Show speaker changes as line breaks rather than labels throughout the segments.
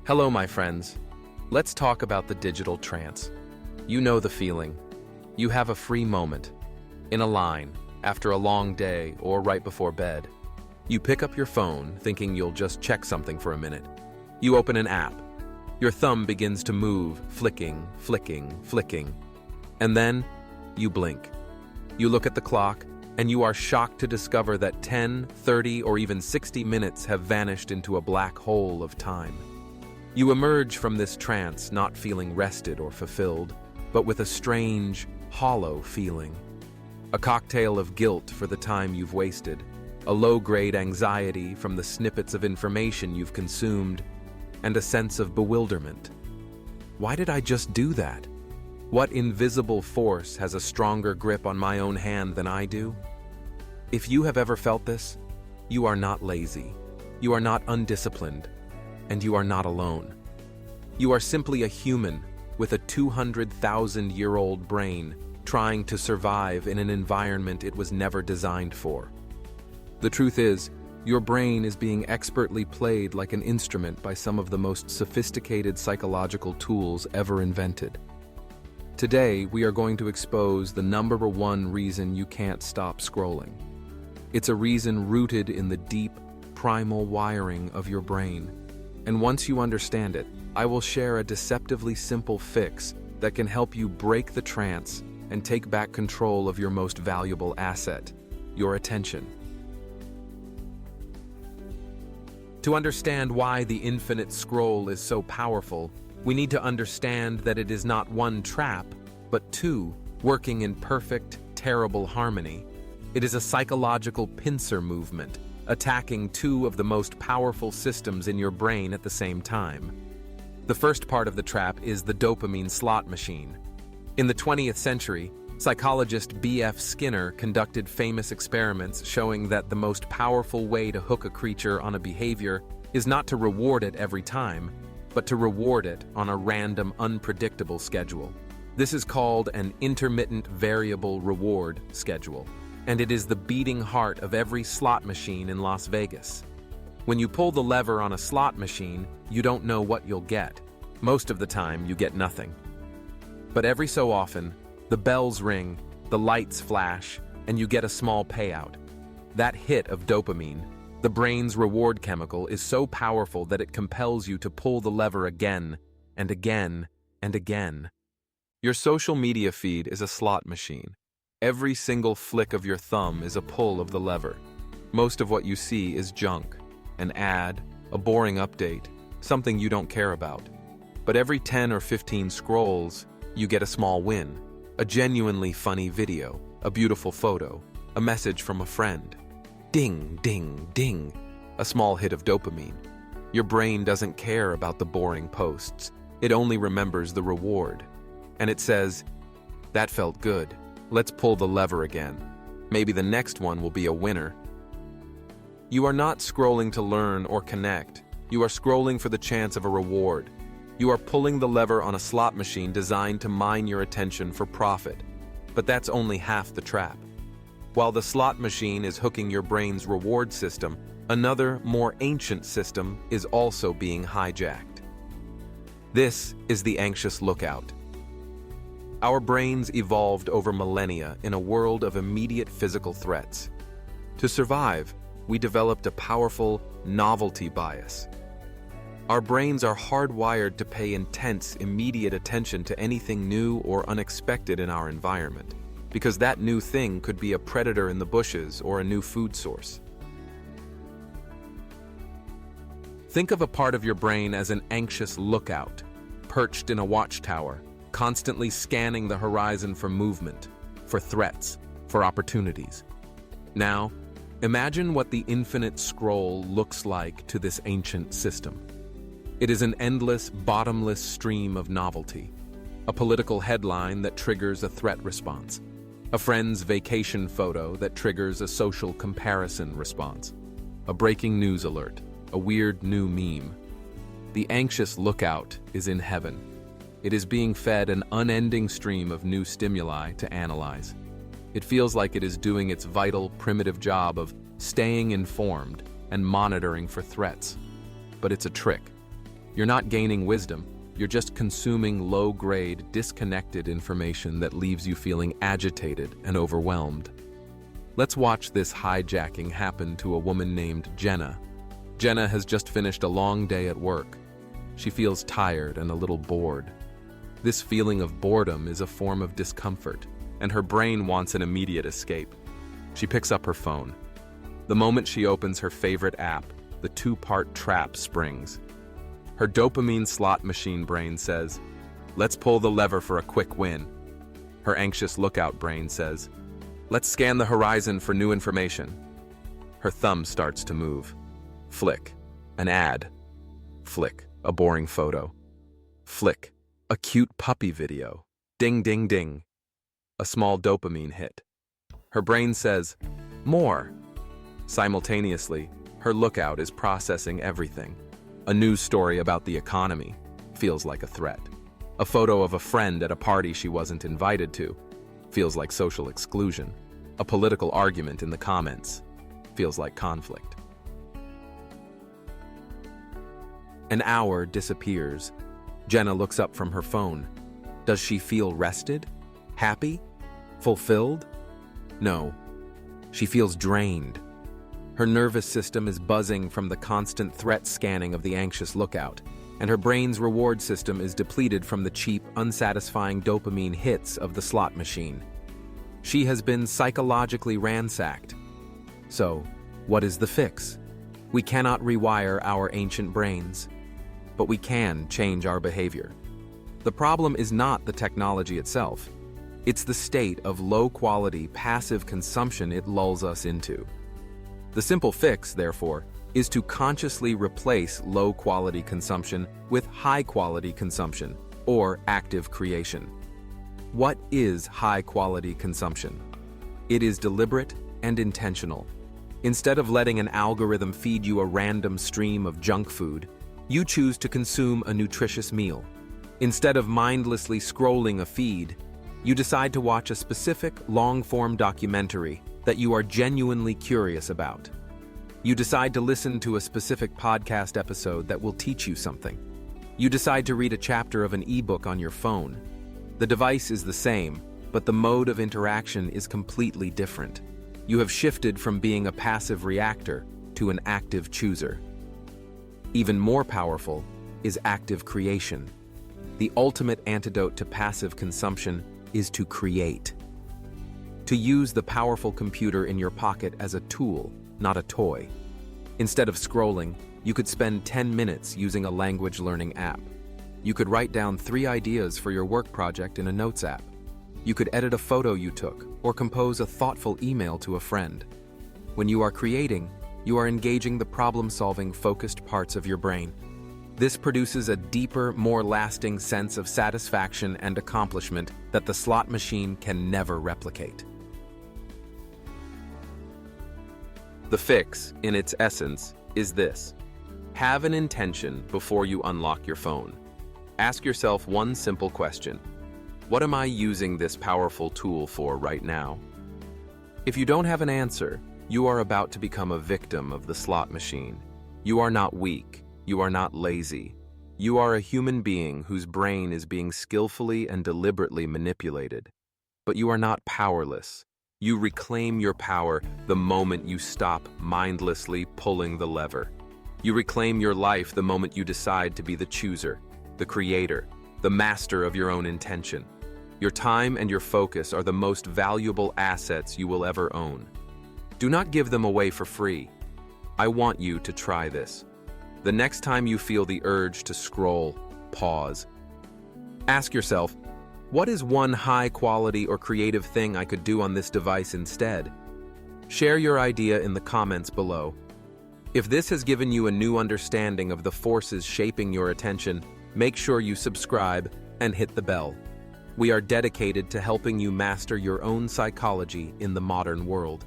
Hello, my friends. Let's talk about the digital trance. You know the feeling. You have a free moment, in a line, after a long day or right before bed. You pick up your phone, thinking you'll just check something for a minute. You open an app. Your thumb begins to move, flicking, flicking, flicking. And then, you blink. You look at the clock, and you are shocked to discover that 10, 30, or even 60 minutes have vanished into a black hole of time. You emerge from this trance not feeling rested or fulfilled, but with a strange, hollow feeling. A cocktail of guilt for the time you've wasted, a low-grade anxiety from the snippets of information you've consumed, and a sense of bewilderment. Why did I just do that? What invisible force has a stronger grip on my own hand than I do? If you have ever felt this, you are not lazy, you are not undisciplined, and you are not alone. You are simply a human with a 200,000-year-old brain trying to survive in an environment it was never designed for. The truth is, your brain is being expertly played like an instrument by some of the most sophisticated psychological tools ever invented. Today, we are going to expose the number one reason you can't stop scrolling. It's a reason rooted in the deep, primal wiring of your brain. And once you understand it, I will share a deceptively simple fix that can help you break the trance and take back control of your most valuable asset, your attention. To understand why the infinite scroll is so powerful, we need to understand that it is not one trap, but two, working in perfect, terrible harmony. It is a psychological pincer movement, attacking two of the most powerful systems in your brain at the same time. The first part of the trap is the dopamine slot machine. In the 20th century, psychologist B.F. Skinner conducted famous experiments showing that the most powerful way to hook a creature on a behavior is not to reward it every time, but to reward it on a random, unpredictable schedule. This is called an intermittent variable reward schedule, and it is the beating heart of every slot machine in Las Vegas. When you pull the lever on a slot machine, you don't know what you'll get. Most of the time, you get nothing. But every so often, the bells ring, the lights flash, and you get a small payout. That hit of dopamine, the brain's reward chemical, is so powerful that it compels you to pull the lever again and again and again. Your social media feed is a slot machine. Every single flick of your thumb is a pull of the lever. Most of what you see is junk, an ad, a boring update, something you don't care about. But every 10 or 15 scrolls, you get a small win, a genuinely funny video, a beautiful photo, a message from a friend. Ding, ding, ding, a small hit of dopamine. Your brain doesn't care about the boring posts. It only remembers the reward. And it says, "That felt good. Let's pull the lever again. Maybe the next one will be a winner." You are not scrolling to learn or connect. You are scrolling for the chance of a reward. You are pulling the lever on a slot machine designed to mine your attention for profit. But that's only half the trap. While the slot machine is hooking your brain's reward system, another, more ancient system is also being hijacked. This is the anxious lookout. Our brains evolved over millennia in a world of immediate physical threats. To survive, we developed a powerful novelty bias. Our brains are hardwired to pay intense, immediate attention to anything new or unexpected in our environment, because that new thing could be a predator in the bushes or a new food source. Think of a part of your brain as an anxious lookout, perched in a watchtower, constantly scanning the horizon for movement, for threats, for opportunities. Now, imagine what the infinite scroll looks like to this ancient system. It is an endless, bottomless stream of novelty. A political headline that triggers a threat response. A friend's vacation photo that triggers a social comparison response. A breaking news alert. A weird new meme. The anxious lookout is in heaven. It is being fed an unending stream of new stimuli to analyze. It feels like it is doing its vital, primitive job of staying informed and monitoring for threats. But it's a trick. You're not gaining wisdom. You're just consuming low-grade, disconnected information that leaves you feeling agitated and overwhelmed. Let's watch this hijacking happen to a woman named Jenna. Jenna has just finished a long day at work. She feels tired and a little bored. This feeling of boredom is a form of discomfort, and her brain wants an immediate escape. She picks up her phone. The moment she opens her favorite app, the two-part trap springs. Her dopamine slot machine brain says, "Let's pull the lever for a quick win." Her anxious lookout brain says, "Let's scan the horizon for new information." Her thumb starts to move. Flick, an ad. Flick, a boring photo. Flick, a cute puppy video. Ding, ding, ding. A small dopamine hit. Her brain says, "More." Simultaneously, her lookout is processing everything. A news story about the economy feels like a threat. A photo of a friend at a party she wasn't invited to feels like social exclusion. A political argument in the comments feels like conflict. An hour disappears. Jenna looks up from her phone. Does she feel rested? Happy? Fulfilled? No. She feels drained. Her nervous system is buzzing from the constant threat scanning of the anxious lookout, and her brain's reward system is depleted from the cheap, unsatisfying dopamine hits of the slot machine. She has been psychologically ransacked. So, what is the fix? We cannot rewire our ancient brains, but we can change our behavior. The problem is not the technology itself. It's the state of low-quality, passive consumption it lulls us into. The simple fix, therefore, is to consciously replace low-quality consumption with high-quality consumption, or active creation. What is high-quality consumption? It is deliberate and intentional. Instead of letting an algorithm feed you a random stream of junk food, you choose to consume a nutritious meal. Instead of mindlessly scrolling a feed, you decide to watch a specific, long-form documentary that you are genuinely curious about. You decide to listen to a specific podcast episode that will teach you something. You decide to read a chapter of an ebook on your phone. The device is the same, but the mode of interaction is completely different. You have shifted from being a passive reactor to an active chooser. Even more powerful is active creation. The ultimate antidote to passive consumption is to create. To use the powerful computer in your pocket as a tool, not a toy. Instead of scrolling, you could spend 10 minutes using a language learning app. You could write down 3 ideas for your work project in a notes app. You could edit a photo you took, or compose a thoughtful email to a friend. When you are creating, you are engaging the problem-solving, focused parts of your brain. This produces a deeper, more lasting sense of satisfaction and accomplishment that the slot machine can never replicate. The fix, in its essence, is this. Have an intention before you unlock your phone. Ask yourself one simple question. What am I using this powerful tool for right now? If you don't have an answer, you are about to become a victim of the slot machine. You are not weak. You are not lazy. You are a human being whose brain is being skillfully and deliberately manipulated. But you are not powerless. You reclaim your power the moment you stop mindlessly pulling the lever. You reclaim your life the moment you decide to be the chooser, the creator, the master of your own intention. Your time and your focus are the most valuable assets you will ever own. Do not give them away for free. I want you to try this. The next time you feel the urge to scroll, pause. Ask yourself, what is one high-quality or creative thing I could do on this device instead? Share your idea in the comments below. If this has given you a new understanding of the forces shaping your attention, make sure you subscribe and hit the bell. We are dedicated to helping you master your own psychology in the modern world.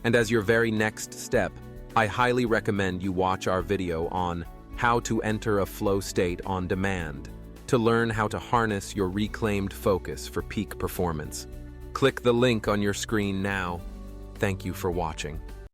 And as your very next step, I highly recommend you watch our video on how to enter a flow state on demand to learn how to harness your reclaimed focus for peak performance. Click the link on your screen now. Thank you for watching.